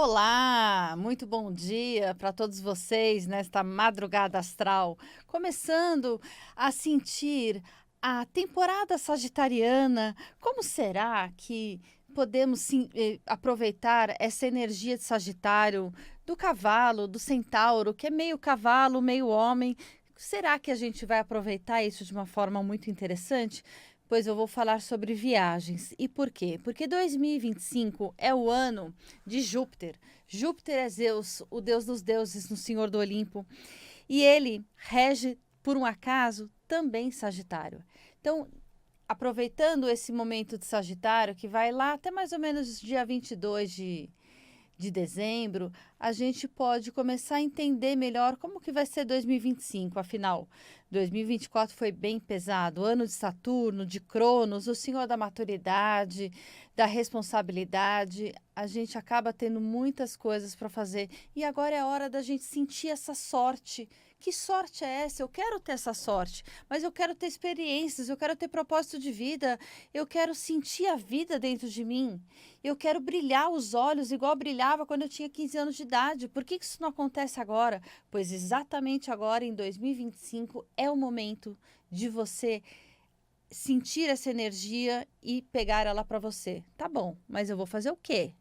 Olá, muito bom dia para todos vocês nesta madrugada astral, começando a sentir a temporada sagitariana. Como será que podemos aproveitar essa energia de Sagitário, do cavalo, do centauro, que é meio cavalo, meio homem? Será que a gente vai aproveitar isso de uma forma muito interessante? Pois eu vou falar sobre viagens. E por quê? Porque 2025 é o ano de Júpiter. Júpiter é Zeus, o deus dos deuses, no Senhor do Olimpo. E ele rege, por um acaso, também Sagitário. Então, aproveitando esse momento de Sagitário, que vai lá até mais ou menos dia 22 de dezembro, a gente pode começar a entender melhor como que vai ser 2025. Afinal, 2024 foi bem pesado, ano de Saturno, de Cronos, o senhor da maturidade, da responsabilidade. A gente acaba tendo muitas coisas para fazer e agora é a hora da gente sentir essa sorte. Que sorte é essa? Eu quero ter essa sorte, mas eu quero ter experiências, eu quero ter propósito de vida, eu quero sentir a vida dentro de mim. Eu quero brilhar os olhos igual brilhava quando eu tinha 15 anos de idade. Por que isso não acontece agora? Pois exatamente agora, em 2025, é o momento de você sentir essa energia e pegar ela para você. Tá bom, mas eu vou fazer o quê?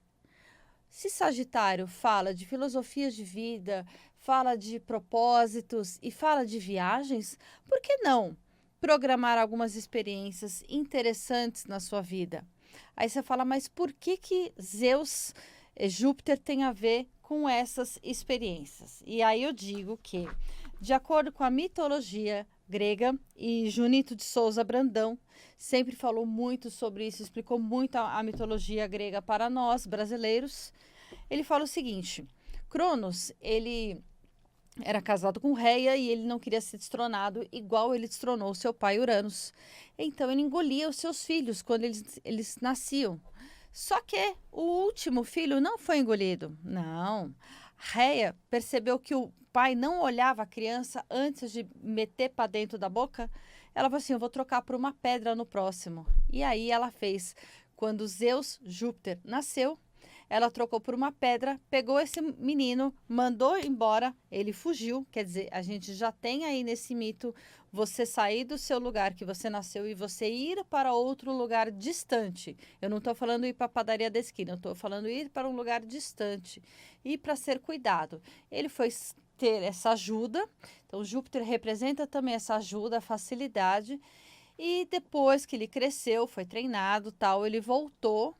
Se Sagitário fala de filosofias de vida, fala de propósitos e fala de viagens, por que não programar algumas experiências interessantes na sua vida? Aí você fala, mas por que Zeus, Júpiter tem a ver com essas experiências? E aí eu digo que, de acordo com a mitologia grega, e Junito de Souza Brandão sempre falou muito sobre isso, explicou muito a mitologia grega para nós, brasileiros. Ele fala o seguinte: Cronos, ele era casado com Reia e ele não queria ser destronado igual ele destronou seu pai Uranus. Então ele engolia os seus filhos quando eles nasciam. Só que o último filho não foi engolido. Não. Reia percebeu que o pai não olhava a criança antes de meter para dentro da boca. Ela falou assim: eu vou trocar por uma pedra no próximo. E aí ela fez. Quando Zeus, Júpiter, nasceu, ela trocou por uma pedra, pegou esse menino, mandou embora, ele fugiu. Quer dizer, a gente já tem aí nesse mito você sair do seu lugar que você nasceu e você ir para outro lugar distante. Eu não estou falando ir para a padaria da esquina, eu estou falando ir para um lugar distante e para ser cuidado. Ele foi ter essa ajuda, então Júpiter representa também essa ajuda, a facilidade. E depois que ele cresceu, foi treinado, tal, ele voltou,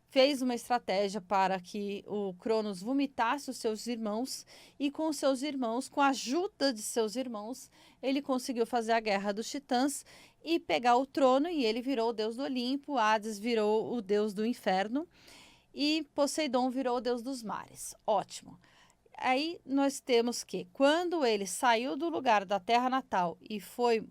fez uma estratégia para que o Cronos vomitasse os seus irmãos e com seus irmãos, com a ajuda de seus irmãos, ele conseguiu fazer a guerra dos titãs e pegar o trono e ele virou o deus do Olimpo, Hades virou o deus do inferno e Poseidon virou o deus dos mares. Ótimo. Aí nós temos que, quando ele saiu do lugar da terra natal e foi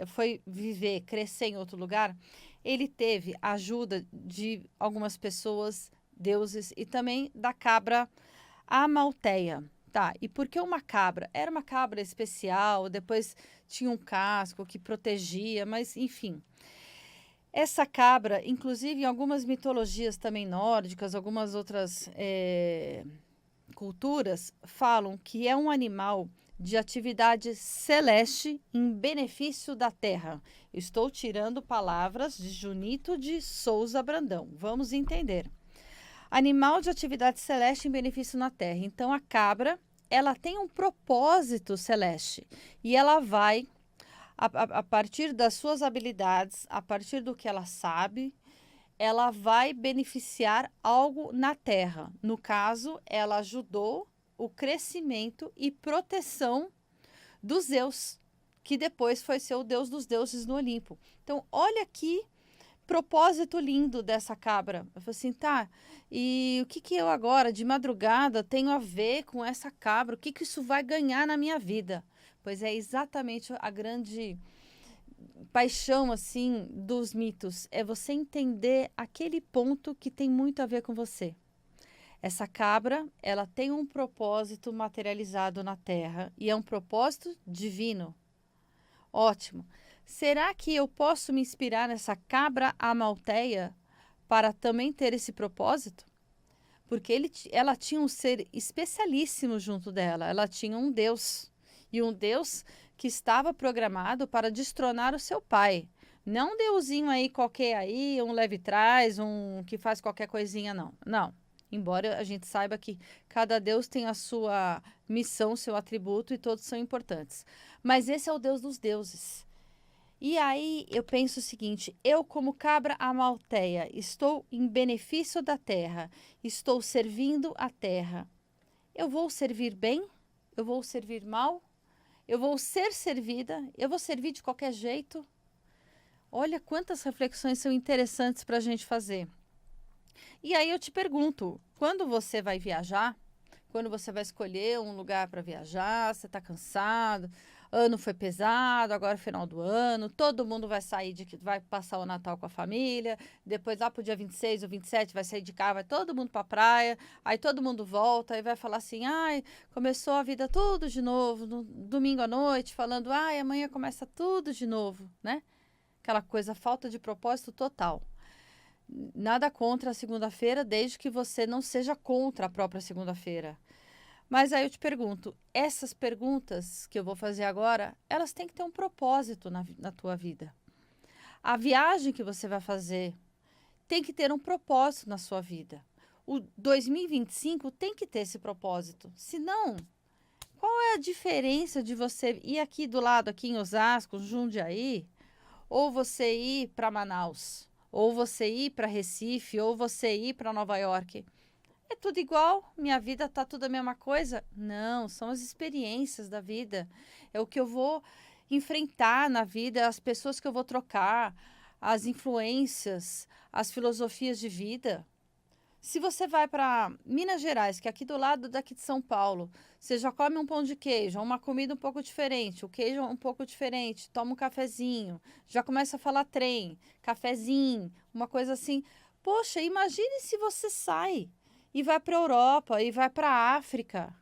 foi viver, crescer em outro lugar, ele teve a ajuda de algumas pessoas, deuses, e também da cabra Amalteia. Tá, e por que uma cabra? Era uma cabra especial, depois tinha um casco que protegia, mas enfim. Essa cabra, inclusive em algumas mitologias também nórdicas, algumas outras culturas, falam que é um animal de atividade celeste em benefício da terra. Estou tirando palavras de Junito de Souza Brandão. Vamos entender. Animal de atividade celeste em benefício na terra. Então, a cabra, ela tem um propósito celeste e ela vai, a partir das suas habilidades, a partir do que ela sabe, ela vai beneficiar algo na terra. No caso, ela ajudou o crescimento e proteção dos Zeus, que depois foi ser o deus dos deuses no Olimpo. Então, olha que propósito lindo dessa cabra. Eu falei assim, tá, e o que eu agora, de madrugada, tenho a ver com essa cabra? O que isso vai ganhar na minha vida? Pois é exatamente a grande paixão, assim, dos mitos. É você entender aquele ponto que tem muito a ver com você. Essa cabra, ela tem um propósito materializado na Terra e é um propósito divino. Ótimo. Será que eu posso me inspirar nessa cabra amalteia para também ter esse propósito? porque ela tinha um ser especialíssimo junto dela. Ela tinha um Deus. E um Deus que estava programado para destronar o seu pai. Não um deusinho aí qualquer aí, um leve trás, um que faz qualquer coisinha, não. Não. Embora a gente saiba que cada Deus tem a sua missão, seu atributo e todos são importantes. Mas esse é o Deus dos deuses. E aí eu penso o seguinte: eu, como cabra amalteia, estou em benefício da terra, estou servindo a terra. Eu vou servir bem? Eu vou servir mal? Eu vou ser servida? Eu vou servir de qualquer jeito? Olha quantas reflexões são interessantes para a gente fazer. E aí eu te pergunto, quando você vai viajar, quando você vai escolher um lugar para viajar, você está cansado, ano foi pesado, agora é final do ano, todo mundo vai sair vai passar o Natal com a família, depois lá pro dia 26 ou 27 vai sair de casa, vai todo mundo para a praia, aí todo mundo volta e vai falar assim: "Ai, começou a vida tudo de novo, no domingo à noite, falando: "Ai, amanhã começa tudo de novo", né? Aquela coisa, falta de propósito total. Nada contra a segunda-feira, desde que você não seja contra a própria segunda-feira. Mas aí eu te pergunto, essas perguntas que eu vou fazer agora, elas têm que ter um propósito na tua vida. A viagem que você vai fazer tem que ter um propósito na sua vida. O 2025 tem que ter esse propósito. Senão, qual é a diferença de você ir aqui do lado, aqui em Osasco, Jundiaí, ou você ir para Manaus, ou você ir para Recife, ou você ir para Nova York? É tudo igual? Minha vida tá tudo a mesma coisa? Não, são as experiências da vida. É o que eu vou enfrentar na vida, as pessoas que eu vou trocar, as influências, as filosofias de vida. Se você vai para Minas Gerais, que é aqui do lado daqui de São Paulo, você já come um pão de queijo, uma comida um pouco diferente, o queijo um pouco diferente, toma um cafezinho, já começa a falar trem, cafezinho, uma coisa assim. Poxa, imagine se você sai e vai para a Europa e vai para a África.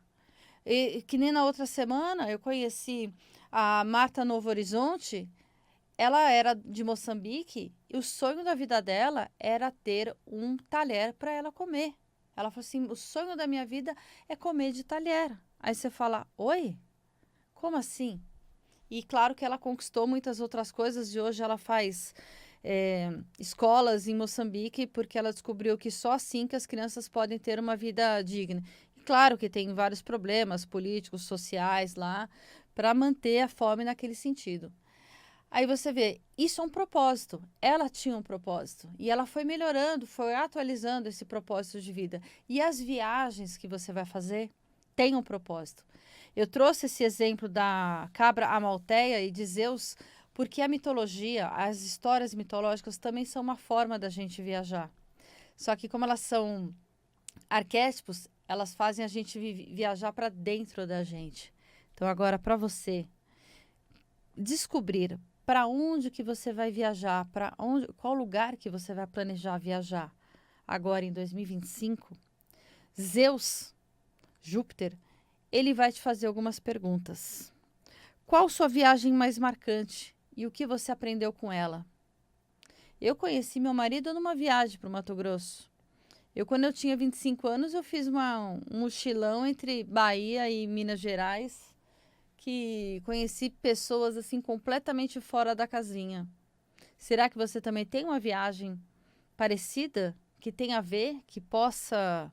Que nem na outra semana eu conheci a Marta Novo Horizonte. Ela era de Moçambique e o sonho da vida dela era ter um talher para ela comer. Ela falou assim: o sonho da minha vida é comer de talher. Aí você fala: oi? Como assim? E claro que ela conquistou muitas outras coisas e hoje ela faz escolas em Moçambique porque ela descobriu que só assim que as crianças podem ter uma vida digna. E claro que tem vários problemas políticos, sociais lá para manter a fome naquele sentido. Aí você vê, isso é um propósito. Ela tinha um propósito e ela foi melhorando, foi atualizando esse propósito de vida. E as viagens que você vai fazer têm um propósito. Eu trouxe esse exemplo da cabra amalteia e de Zeus porque a mitologia, as histórias mitológicas também são uma forma da gente viajar. Só que como elas são arquétipos, elas fazem a gente viajar para dentro da gente. Então agora para você descobrir para onde que você vai viajar, qual lugar que você vai planejar viajar agora em 2025, Zeus, Júpiter, ele vai te fazer algumas perguntas. Qual sua viagem mais marcante e o que você aprendeu com ela? Eu conheci meu marido numa viagem para o Mato Grosso. Quando eu tinha 25 anos, eu fiz um mochilão entre Bahia e Minas Gerais, que conheci pessoas assim completamente fora da casinha. Será que você também tem uma viagem parecida, que tem a ver, que possa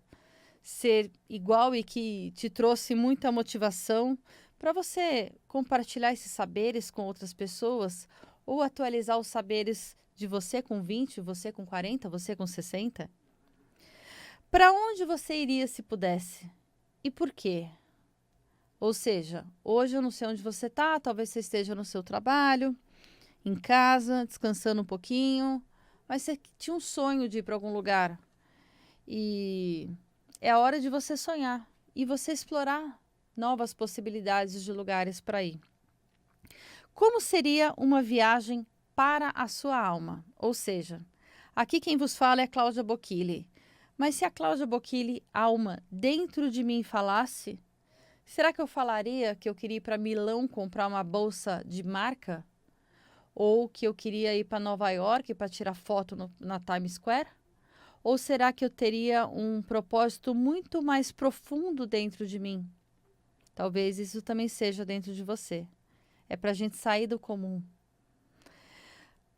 ser igual e que te trouxe muita motivação para você compartilhar esses saberes com outras pessoas ou atualizar os saberes de você com 20, você com 40, você com 60? Para onde você iria se pudesse? E por quê? Ou seja, hoje eu não sei onde você está, talvez você esteja no seu trabalho, em casa, descansando um pouquinho, mas você tinha um sonho de ir para algum lugar. E é a hora de você sonhar e você explorar novas possibilidades de lugares para ir. Como seria uma viagem para a sua alma? Ou seja, aqui quem vos fala é Cláudia Bocchilli. Mas se a Cláudia Bocchilli, alma, dentro de mim falasse, será que eu falaria que eu queria ir para Milão comprar uma bolsa de marca? Ou que eu queria ir para Nova York para tirar foto na Times Square? Ou será que eu teria um propósito muito mais profundo dentro de mim? Talvez isso também seja dentro de você. É para a gente sair do comum.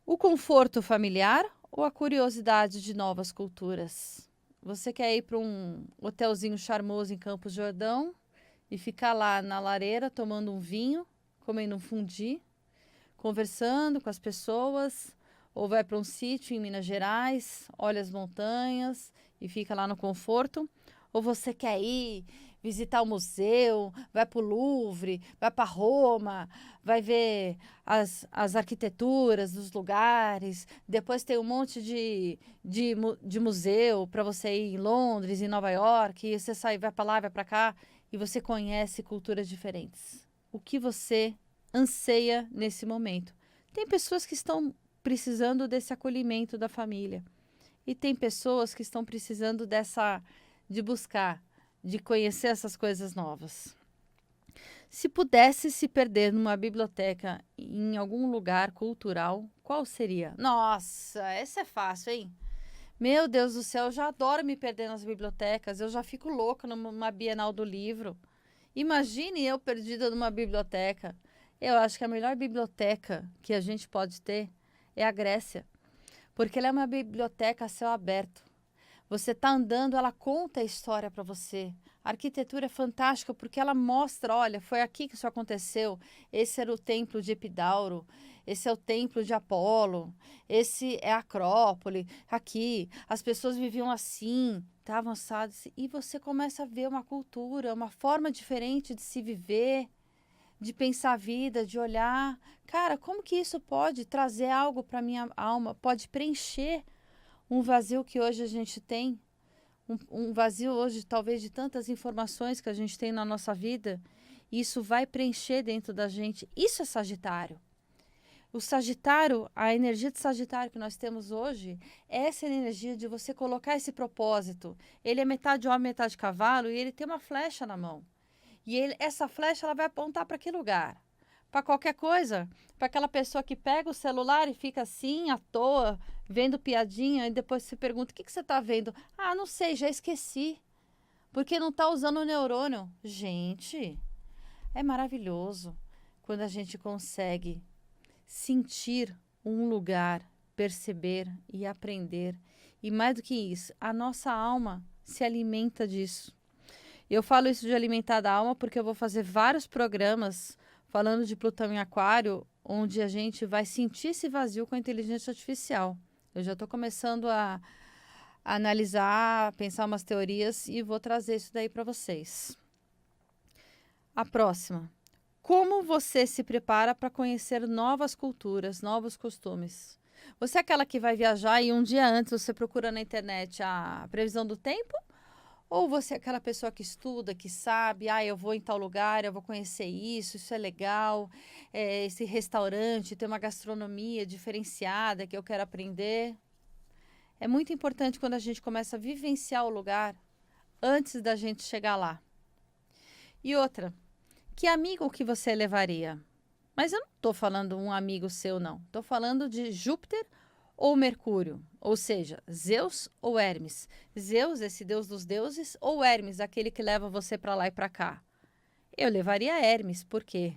O conforto familiar ou a curiosidade de novas culturas? Você quer ir para um hotelzinho charmoso em Campos do Jordão e ficar lá na lareira tomando um vinho, comendo um fundi, conversando com as pessoas, ou vai para um sítio em Minas Gerais, olha as montanhas e fica lá no conforto, ou você quer ir visitar o museu, vai para o Louvre, vai para Roma, vai ver as arquiteturas dos lugares, depois tem um monte de museu para você ir em Londres, em Nova York, e você sai, vai para lá, vai para cá, e você conhece culturas diferentes. O que você anseia nesse momento? Tem pessoas que estão precisando desse acolhimento da família. E tem pessoas que estão precisando de buscar, de conhecer essas coisas novas. Se pudesse se perder numa biblioteca em algum lugar cultural, qual seria? Nossa, essa é fácil, hein? Meu Deus do céu, eu já adoro me perder nas bibliotecas, eu já fico louca numa Bienal do Livro. Imagine eu perdida numa biblioteca. Eu acho que a melhor biblioteca que a gente pode ter é a Grécia, porque ela é uma biblioteca a céu aberto. Você está andando, ela conta a história para você. A arquitetura é fantástica porque ela mostra, olha, foi aqui que isso aconteceu. Esse era o templo de Epidauro, esse é o templo de Apolo, esse é a Acrópole, aqui. As pessoas viviam assim, estavam assadas. E você começa a ver uma cultura, uma forma diferente de se viver, de pensar a vida, de olhar. Cara, como que isso pode trazer algo para minha alma? Pode preencher um vazio que hoje a gente tem, um vazio hoje talvez de tantas informações que a gente tem na nossa vida, e isso vai preencher dentro da gente. Isso é Sagitário. O Sagitário, a energia de Sagitário que nós temos hoje, é essa energia de você colocar esse propósito. Ele é metade homem, metade cavalo, e ele tem uma flecha na mão. E essa flecha ela vai apontar para que lugar? Para qualquer coisa, para aquela pessoa que pega o celular e fica assim, à toa, vendo piadinha, e depois se pergunta: o que você está vendo? Ah, não sei, já esqueci. Porque não está usando o neurônio. Gente, é maravilhoso quando a gente consegue sentir um lugar, perceber e aprender. E mais do que isso, a nossa alma se alimenta disso. Eu falo isso de alimentar da alma porque eu vou fazer vários programas falando de Plutão em Aquário, onde a gente vai sentir esse vazio com a inteligência artificial. Eu já estou começando a analisar, pensar umas teorias e vou trazer isso daí para vocês. A próxima. Como você se prepara para conhecer novas culturas, novos costumes? Você é aquela que vai viajar e um dia antes você procura na internet a previsão do tempo? Ou você é aquela pessoa que estuda, que sabe, eu vou em tal lugar, eu vou conhecer isso é legal, esse restaurante tem uma gastronomia diferenciada que eu quero aprender. É muito importante quando a gente começa a vivenciar o lugar antes da gente chegar lá. E outra, que amigo que você levaria? Mas eu não estou falando um amigo seu, não. Estou falando de Júpiter ou Mercúrio, ou seja, Zeus ou Hermes. Zeus, esse deus dos deuses, ou Hermes, aquele que leva você para lá e para cá. Eu levaria Hermes, por quê?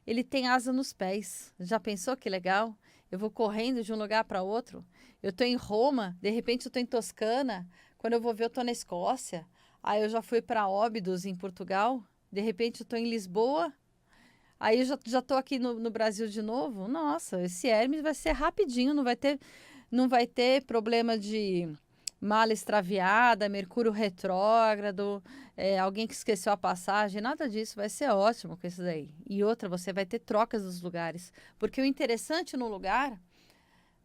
Ele tem asa nos pés. Já pensou que legal? Eu vou correndo de um lugar para outro. Eu estou em Roma, de repente eu estou em Toscana. Quando eu vou ver, eu estou na Escócia. Aí eu já fui para Óbidos, em Portugal. De repente eu estou em Lisboa. Aí eu já estou aqui no Brasil de novo. Nossa, esse Hermes vai ser rapidinho, não vai ter problema de mala extraviada, Mercúrio retrógrado, alguém que esqueceu a passagem, nada disso. Vai ser ótimo com isso daí. E outra, você vai ter trocas dos lugares. Porque o interessante no lugar,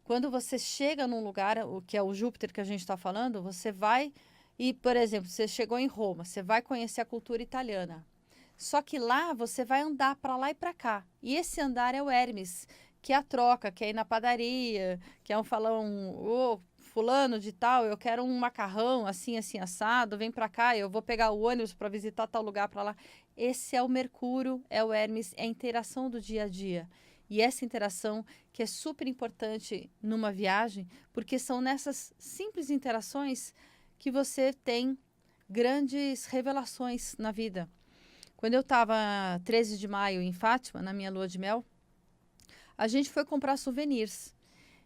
quando você chega num lugar, o que é o Júpiter que a gente está falando, você vai e, por exemplo, você chegou em Roma, você vai conhecer a cultura italiana. Só que lá você vai andar para lá e para cá. E esse andar é o Hermes, que é a troca, que é ir na padaria, que é ô, fulano de tal, eu quero um macarrão assim, assim, assado, vem para cá, eu vou pegar o ônibus para visitar tal lugar para lá. Esse é o Mercúrio, é o Hermes, é a interação do dia a dia. E essa interação que é super importante numa viagem, porque são nessas simples interações que você tem grandes revelações na vida. Quando eu estava 13 de maio em Fátima, na minha lua de mel, a gente foi comprar souvenirs.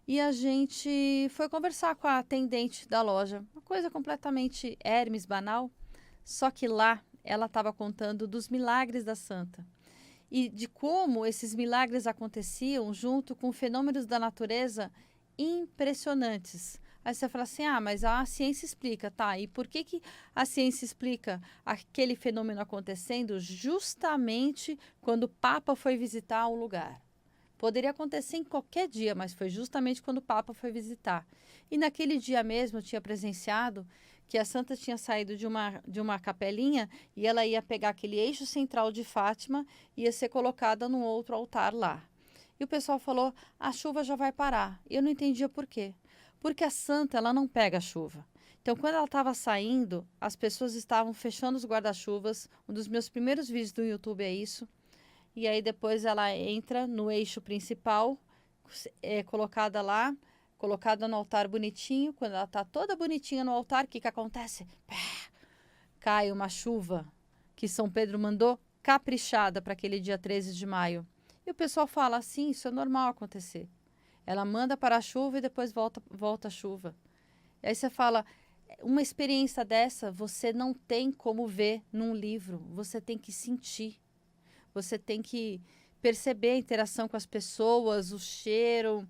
E a gente foi conversar com a atendente da loja. Uma coisa completamente Hermes, banal. Só que lá ela estava contando dos milagres da santa. E de como esses milagres aconteciam junto com fenômenos da natureza impressionantes. Aí você fala assim, mas a ciência explica, tá? E por que a ciência explica aquele fenômeno acontecendo justamente quando o Papa foi visitar o lugar? Poderia acontecer em qualquer dia, mas foi justamente quando o Papa foi visitar. E naquele dia mesmo eu tinha presenciado que a santa tinha saído de uma capelinha e ela ia pegar aquele eixo central de Fátima e ia ser colocada num outro altar lá. E o pessoal falou, a chuva já vai parar. E eu não entendia por quê. Porque a santa, ela não pega a chuva. Então, quando ela estava saindo, as pessoas estavam fechando os guarda-chuvas. Um dos meus primeiros vídeos do YouTube é isso. E aí depois ela entra no eixo principal, colocada lá, colocada no altar bonitinho. Quando ela está toda bonitinha no altar, o que acontece? Pá, cai uma chuva que São Pedro mandou caprichada para aquele dia 13 de maio. E o pessoal fala assim, isso é normal acontecer. Ela manda para a chuva e depois volta a chuva. E aí você fala, uma experiência dessa você não tem como ver num livro, você tem que sentir. Você tem que perceber a interação com as pessoas, o cheiro,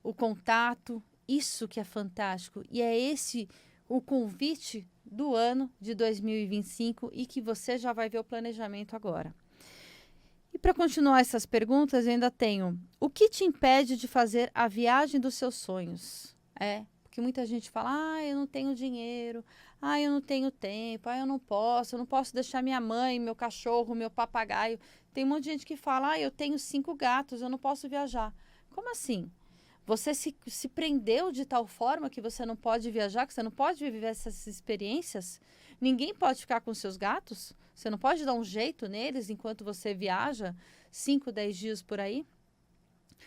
o contato. Isso que é fantástico. E é esse o convite do ano de 2025 e que você já vai ver o planejamento agora. E para continuar essas perguntas, eu ainda tenho: o que te impede de fazer a viagem dos seus sonhos? Porque muita gente fala, eu não tenho dinheiro, eu não tenho tempo, eu não posso deixar minha mãe, meu cachorro, meu papagaio. Tem um monte de gente que fala, eu tenho 5 gatos, eu não posso viajar. Como assim? Você se prendeu de tal forma que você não pode viajar, que você não pode viver essas experiências? Ninguém pode ficar com seus gatos? Você não pode dar um jeito neles enquanto você viaja 5, 10 dias por aí?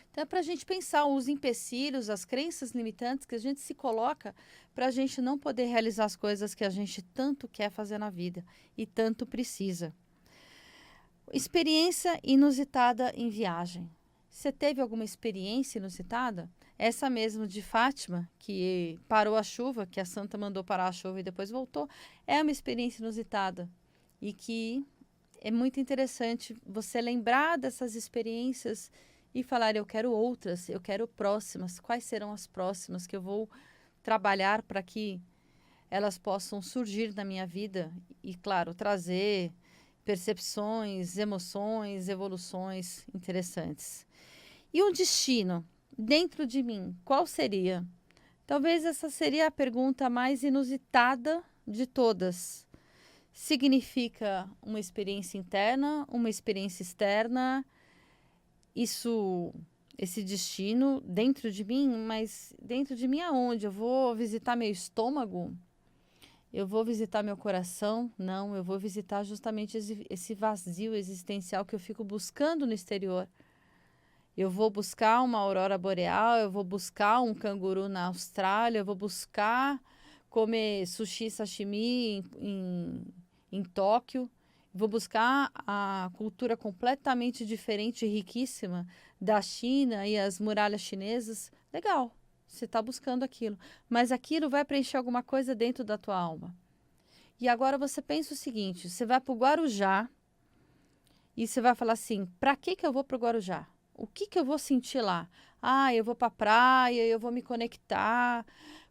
Então é para a gente pensar os empecilhos, as crenças limitantes que a gente se coloca para a gente não poder realizar as coisas que a gente tanto quer fazer na vida e tanto precisa. Experiência inusitada em viagem. Você teve alguma experiência inusitada? Essa mesmo de Fátima, que parou a chuva, que a santa mandou parar a chuva e depois voltou, é uma experiência inusitada e que é muito interessante você lembrar dessas experiências e falar, eu quero outras, eu quero próximas. Quais serão as próximas que eu vou trabalhar para que elas possam surgir na minha vida e, claro, trazer percepções, emoções, evoluções interessantes. E um destino dentro de mim, qual seria? Talvez essa seria a pergunta mais inusitada de todas. Significa uma experiência interna, uma experiência externa, esse destino dentro de mim, mas dentro de mim aonde? Eu vou visitar meu estômago? Eu vou visitar meu coração? Não, eu vou visitar justamente esse vazio existencial que eu fico buscando no exterior. Eu vou buscar uma aurora boreal, eu vou buscar um canguru na Austrália, eu vou buscar comer sushi sashimi em Tóquio. Vou buscar a cultura completamente diferente e riquíssima da China e as muralhas chinesas. Legal, você está buscando aquilo. Mas aquilo vai preencher alguma coisa dentro da tua alma. E agora você pensa o seguinte, você vai para o Guarujá e você vai falar assim, para que eu vou para o Guarujá? O que eu vou sentir lá? Eu vou para a praia, eu vou me conectar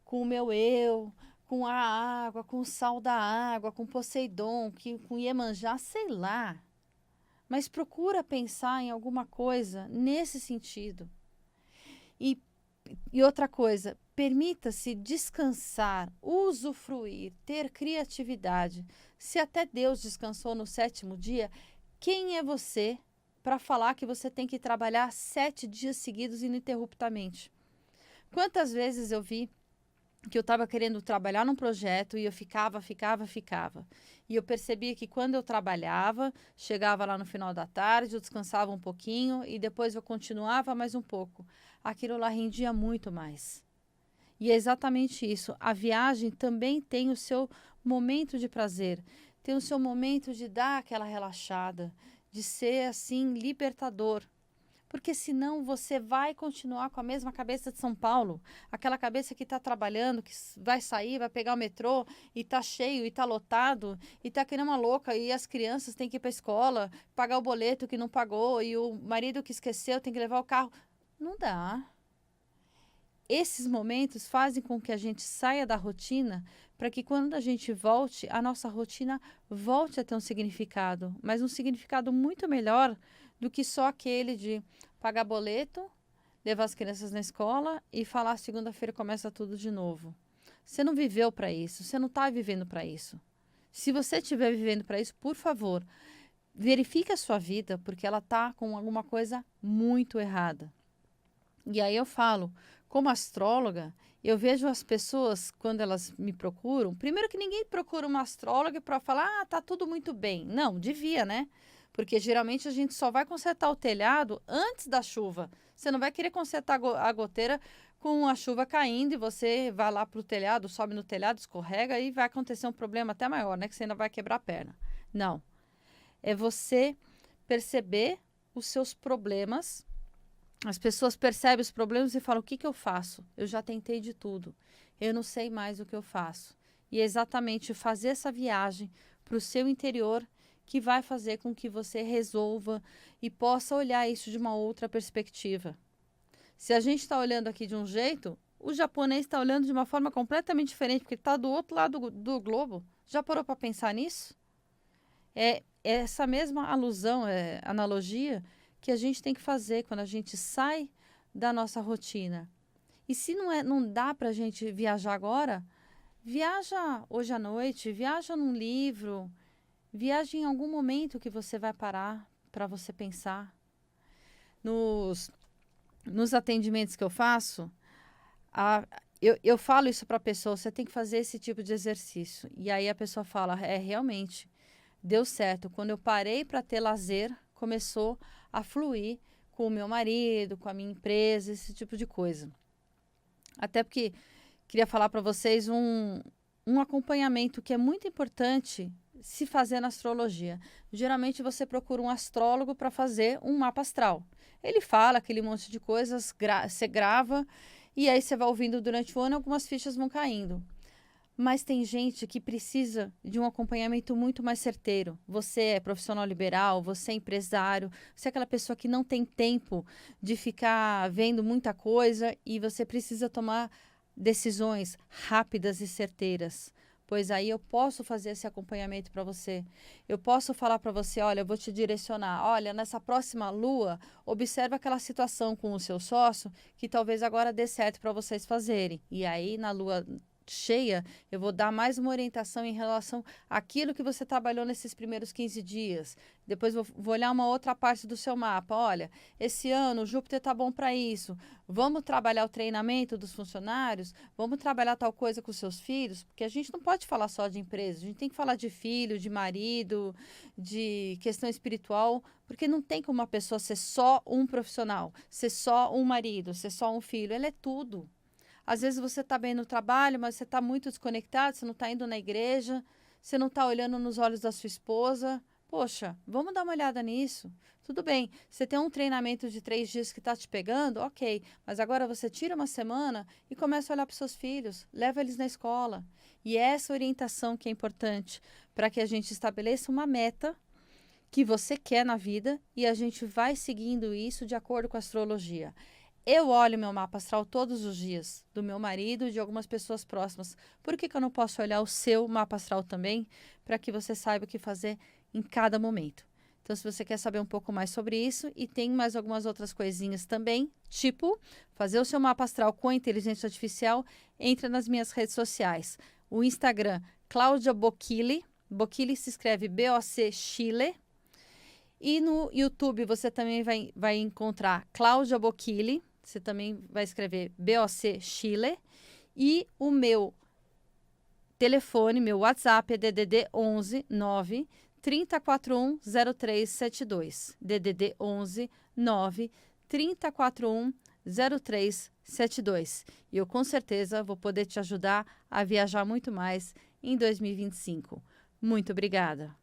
com o meu eu, com a água, com o sal da água, com Poseidon, com Iemanjá, sei lá. Mas procura pensar em alguma coisa nesse sentido. E outra coisa, permita-se descansar, usufruir, ter criatividade. Se até Deus descansou no 7º dia, quem é você para falar que você tem que trabalhar 7 dias seguidos ininterruptamente? Quantas vezes eu vi que eu estava querendo trabalhar num projeto e eu ficava. E eu percebia que quando eu trabalhava, chegava lá no final da tarde, eu descansava um pouquinho e depois eu continuava mais um pouco. Aquilo lá rendia muito mais. E é exatamente isso. A viagem também tem o seu momento de prazer, tem o seu momento de dar aquela relaxada, de ser assim libertador. Porque senão você vai continuar com a mesma cabeça de São Paulo, aquela cabeça que está trabalhando, que vai sair, vai pegar o metrô e está cheio e está lotado e está que nem uma louca e as crianças têm que ir para a escola, pagar o boleto que não pagou e o marido que esqueceu tem que levar o carro. Não dá. Esses momentos fazem com que a gente saia da rotina para que quando a gente volte, a nossa rotina volte a ter um significado, mas um significado muito melhor do que só aquele de pagar boleto, levar as crianças na escola e falar segunda-feira começa tudo de novo. Você não viveu para isso, você não está vivendo para isso. Se você estiver vivendo para isso, por favor, verifique a sua vida, porque ela está com alguma coisa muito errada. E aí eu falo, como astróloga, eu vejo as pessoas, quando elas me procuram, primeiro que ninguém procura uma astróloga para falar, tá tudo muito bem. Não, devia, né? Porque geralmente a gente só vai consertar o telhado antes da chuva. Você não vai querer consertar a goteira com a chuva caindo e você vai lá para o telhado, sobe no telhado, escorrega e vai acontecer um problema até maior, né? Que você ainda vai quebrar a perna. Não. É você perceber os seus problemas. As pessoas percebem os problemas e falam: o que que eu faço? Eu já tentei de tudo. Eu não sei mais o que eu faço. E é exatamente fazer essa viagem para o seu interior que vai fazer com que você resolva e possa olhar isso de uma outra perspectiva. Se a gente está olhando aqui de um jeito, o japonês está olhando de uma forma completamente diferente, porque está do outro lado do globo. Já parou para pensar nisso? É essa mesma alusão, analogia, que a gente tem que fazer quando a gente sai da nossa rotina. E se não dá para a gente viajar agora, viaja hoje à noite, viaja num livro, viaje em algum momento que você vai parar para você pensar. Nos atendimentos que eu faço, eu falo isso para a pessoa, você tem que fazer esse tipo de exercício. E aí a pessoa fala, realmente, deu certo. Quando eu parei para ter lazer, começou a fluir com o meu marido, com a minha empresa, esse tipo de coisa. Até porque queria falar para vocês um acompanhamento que é muito importante se fazer na astrologia. Geralmente você procura um astrólogo para fazer um mapa astral. Ele fala aquele monte de coisas, você grava e aí você vai ouvindo durante o ano, algumas fichas vão caindo. Mas tem gente que precisa de um acompanhamento muito mais certeiro. Você é profissional liberal, você é empresário, você é aquela pessoa que não tem tempo de ficar vendo muita coisa e você precisa tomar decisões rápidas e certeiras. Pois aí eu posso fazer esse acompanhamento para você. Eu posso falar para você, olha, eu vou te direcionar. Olha, nessa próxima lua, observa aquela situação com o seu sócio que talvez agora dê certo para vocês fazerem. E aí, na lua cheia, eu vou dar mais uma orientação em relação àquilo que você trabalhou nesses primeiros 15 dias. Depois vou olhar uma outra parte do seu mapa. Olha, esse ano o Júpiter está bom para isso. Vamos trabalhar o treinamento dos funcionários? Vamos trabalhar tal coisa com os seus filhos? Porque a gente não pode falar só de empresa, a gente tem que falar de filho, de marido, de questão espiritual, porque não tem como uma pessoa ser só um profissional, ser só um marido, ser só um filho. Ela é tudo. Às vezes você está bem no trabalho, mas você está muito desconectado, você não está indo na igreja, você não está olhando nos olhos da sua esposa. Poxa, vamos dar uma olhada nisso. Tudo bem, você tem um treinamento de 3 dias que está te pegando, ok. Mas agora você tira uma semana e começa a olhar para os seus filhos, leva eles na escola. E é essa orientação que é importante para que a gente estabeleça uma meta que você quer na vida e a gente vai seguindo isso de acordo com a astrologia. Eu olho meu mapa astral todos os dias, do meu marido e de algumas pessoas próximas. Por que eu não posso olhar o seu mapa astral também, para que você saiba o que fazer em cada momento? Então, se você quer saber um pouco mais sobre isso, e tem mais algumas outras coisinhas também, tipo fazer o seu mapa astral com a inteligência artificial, entra nas minhas redes sociais. O Instagram, Cláudia Bocchili, Bocchili se escreve B-O-C Chile, e no YouTube você também vai encontrar Cláudia Bocchili. Você também vai escrever BOC Chile. E o meu telefone, meu WhatsApp é DDD 11 9 3041 0372. DDD 11 9 3041 0372. E eu com certeza vou poder te ajudar a viajar muito mais em 2025. Muito obrigada!